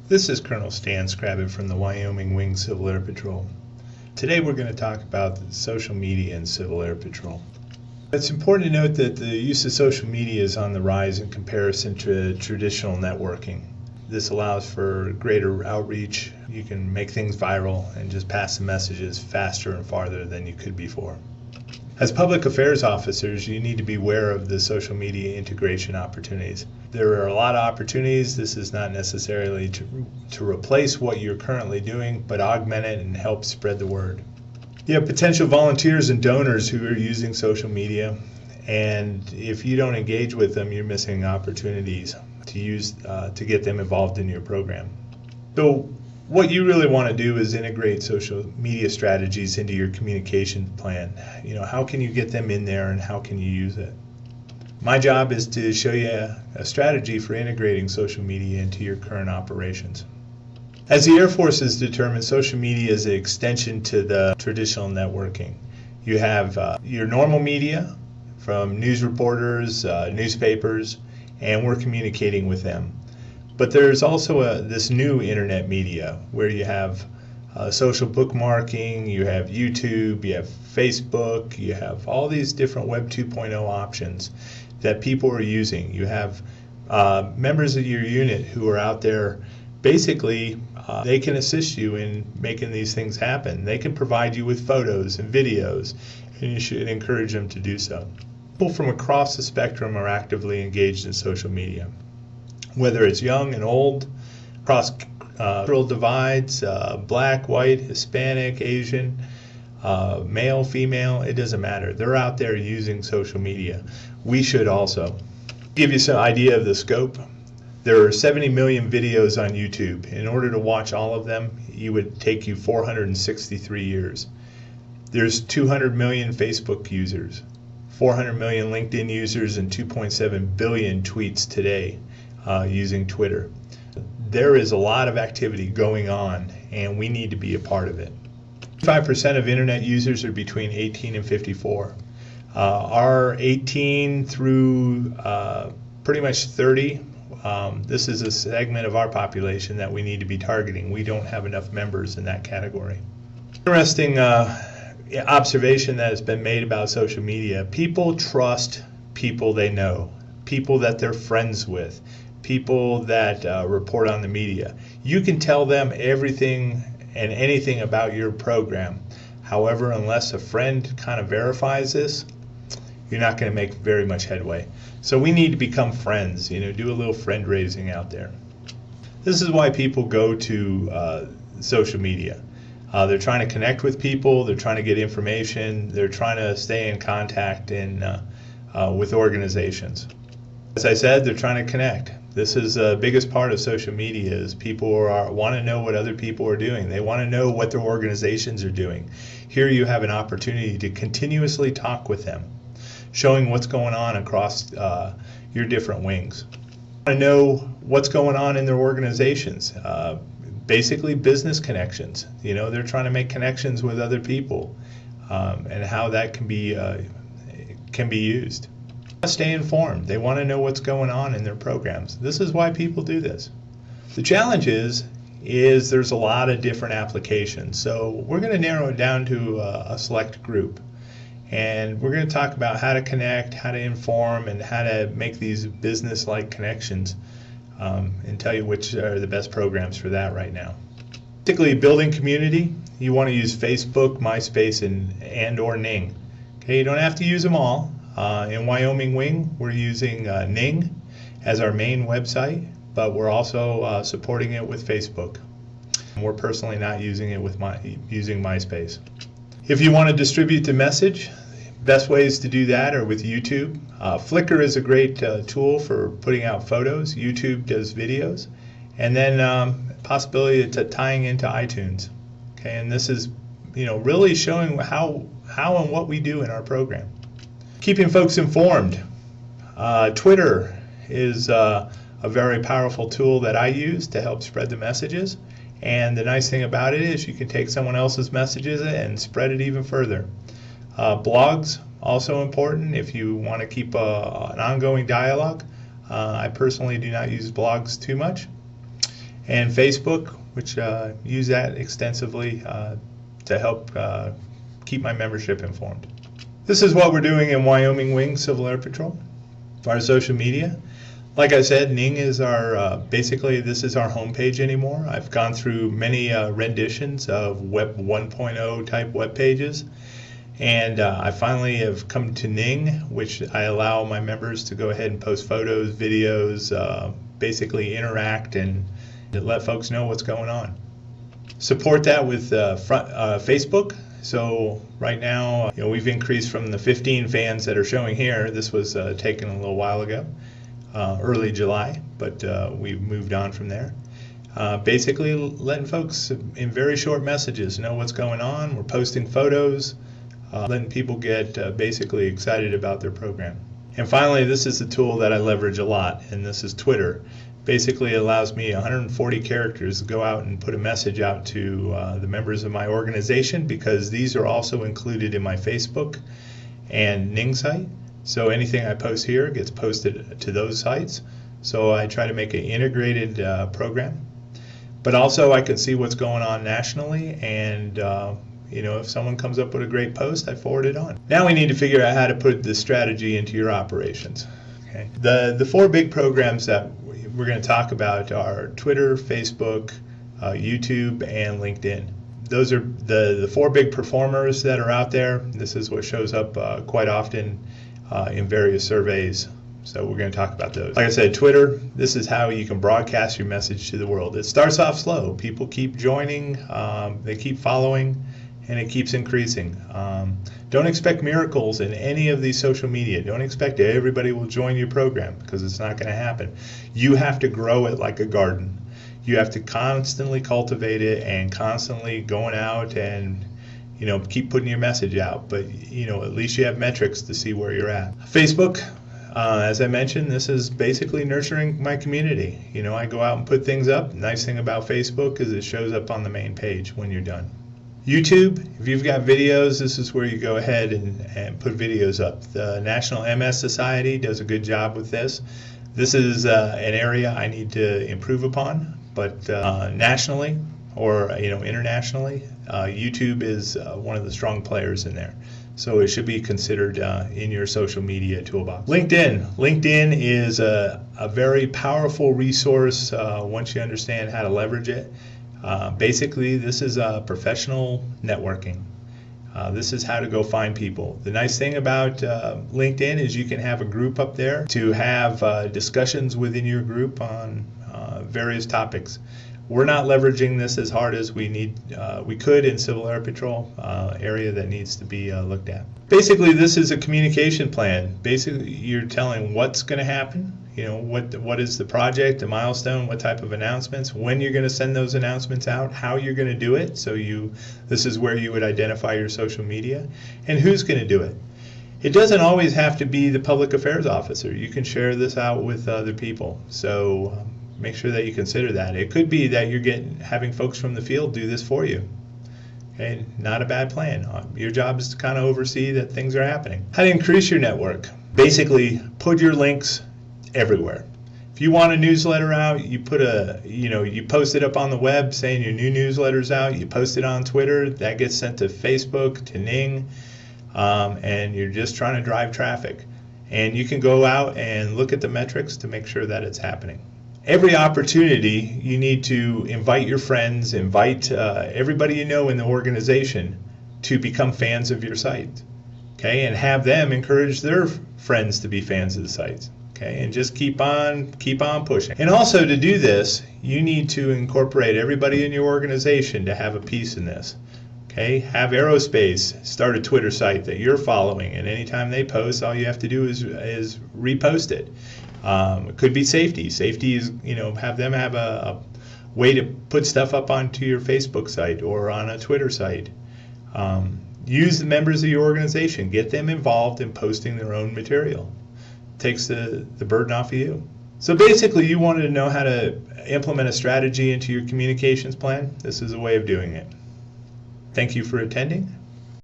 This is Colonel Stan Scrabbit from the Wyoming Wing Civil Air Patrol. Today we're going to talk about social media and Civil Air Patrol. It's important to note that the use of social media is on the rise in comparison to traditional networking. This allows for greater outreach. You can make things viral and just pass the messages faster and farther than you could before. As public affairs officers, you need to be aware of the social media integration opportunities. There are a lot of opportunities. This is not necessarily to replace what you're currently doing, but augment it and help spread the word. You have potential volunteers and donors who are using social media, and if you don't engage with them, you're missing opportunities to get them involved in your program. So what you really want to do is integrate social media strategies into your communication plan. How can you get them in there and how can you use it? My job is to show you a strategy for integrating social media into your current operations. As the Air Force has determined, social media is an extension to the traditional networking. You have your normal media from news reporters, newspapers, and we're communicating with them. But there's also this new internet media where you have social bookmarking, you have YouTube, you have Facebook, you have all these different Web 2.0 options that people are using. You have members of your unit who are out there. Basically, they can assist you in making these things happen. They can provide you with photos and videos, and you should encourage them to do so. People from across the spectrum are actively engaged in social media. Whether it's young and old, across cultural divides, black, white, Hispanic, Asian, male, female, it doesn't matter. They're out there using social media. We should also. To give you some idea of the scope, there are 70 million videos on YouTube. In order to watch all of them, it would take you 463 years. There's 200 million Facebook users, 400 million LinkedIn users, and 2.7 billion tweets today. Using Twitter. There is a lot of activity going on, and we need to be a part of it. 5% of internet users are between 18 and 54. Our 18 through pretty much 30, this is a segment of our population that we need to be targeting. We don't have enough members in that category. Interesting observation that has been made about social media. People trust people they know, people that they're friends with, people that report on the media. You can tell them everything and anything about your program. However, unless a friend kind of verifies this, you're not going to make very much headway. So we need to become friends, do a little friend raising out there. This is why people go to social media. They're trying to connect with people, they're trying to get information, they're trying to stay in contact with organizations. As I said, they're trying to connect. This is the biggest part of social media is people want to know what other people are doing. They want to know what their organizations are doing. Here you have an opportunity to continuously talk with them, showing what's going on across your different wings. You want to know what's going on in their organizations. Basically business connections. They're trying to make connections with other people and how that can be used. Stay informed. They want to know what's going on in their programs. This is why people do this. The challenge is there's a lot of different applications. So we're going to narrow it down to a select group. And we're going to talk about how to connect, how to inform, and how to make these business-like connections and tell you which are the best programs for that right now. Particularly building community, you want to use Facebook, MySpace, and or Ning. Okay, you don't have to use them all. In Wyoming Wing, we're using Ning as our main website, but we're also supporting it with Facebook. We're personally not using it with using MySpace. If you want to distribute the message, best ways to do that are with YouTube. Flickr is a great tool for putting out photos. YouTube does videos, and then possibility to tying into iTunes. Okay, and this is really showing how and what we do in our program. Keeping folks informed. Twitter is a very powerful tool that I use to help spread the messages. And the nice thing about it is you can take someone else's messages and spread it even further. Blogs, also important if you want to keep an ongoing dialogue. I personally do not use blogs too much. and Facebook, which use that extensively to help keep my membership informed. This is what we're doing in Wyoming Wing Civil Air Patrol. Our social media, like I said, Ning is our, basically this is our homepage anymore. I've gone through many renditions of Web 1.0 type web pages, and I finally have come to Ning, which I allow my members to go ahead and post photos, videos, basically interact and let folks know what's going on. Support that with Facebook. So right now, we've increased from the 15 fans that are showing here. This was taken a little while ago, early July, but we've moved on from there. Basically letting folks in very short messages know what's going on. We're posting photos, letting people get basically excited about their program. And finally, this is the tool that I leverage a lot, and this is Twitter. Basically allows me 140 characters to go out and put a message out to the members of my organization, because these are also included in my Facebook and Ning site. So anything I post here gets posted to those sites. So I try to make an integrated program. But also I can see what's going on nationally, and if someone comes up with a great post, I forward it on. Now we need to figure out how to put this strategy into your operations. Okay. The four big programs that we're going to talk about are Twitter, Facebook, YouTube, and LinkedIn. Those are the four big performers that are out there. This is what shows up quite often in various surveys. So we're going to talk about those. Like I said, Twitter, this is how you can broadcast your message to the world. It starts off slow. People keep joining, they keep following, and it keeps increasing. Don't expect miracles in any of these social media. Don't expect everybody will join your program, because it's not going to happen. You have to grow it like a garden. You have to constantly cultivate it and constantly going out and keep putting your message out. But at least you have metrics to see where you're at. Facebook, as I mentioned, this is basically nurturing my community. I go out and put things up. Nice thing about Facebook is it shows up on the main page when you're done. YouTube, if you've got videos, this is where you go ahead and put videos up. The National MS Society does a good job with this. This is an area I need to improve upon, but nationally or internationally, YouTube is one of the strong players in there. So it should be considered in your social media toolbox. LinkedIn is a very powerful resource once you understand how to leverage it. Basically, this is professional networking. This is how to go find people. The nice thing about LinkedIn is you can have a group up there to have discussions within your group on various topics. We're not leveraging this as hard as we could in Civil Air Patrol, area that needs to be looked at. Basically, this is a communication plan. Basically, you're telling what's going to happen. What is the project, the milestone, what type of announcements, when you're going to send those announcements out, how you're going to do it. So this is where you would identify your social media, and who's going to do it. It doesn't always have to be the public affairs officer. You can share this out with other people. So make sure that you consider that. It could be that you're having folks from the field do this for you. Okay, not a bad plan. Your job is to kind of oversee that things are happening. How to increase your network. Basically, put your links everywhere. If you want a newsletter out, you post it up on the web saying your new newsletter's out, you post it on Twitter, that gets sent to Facebook, to Ning, and you're just trying to drive traffic. And you can go out and look at the metrics to make sure that it's happening. Every opportunity, you need to invite your friends, invite everybody you know in the organization to become fans of your site, okay, and have them encourage their friends to be fans of the site. Okay, and just keep on pushing. And also, to do this, you need to incorporate everybody in your organization to have a piece in this. Okay, have Aerospace start a Twitter site that you're following, and anytime they post, all you have to do is repost it. It could be safety. Safety is, have them have a way to put stuff up onto your Facebook site or on a Twitter site. Use the members of your organization. Get them involved in posting their own material. Takes the burden off of you. So basically, you wanted to know how to implement a strategy into your communications plan. This is a way of doing it. Thank you for attending.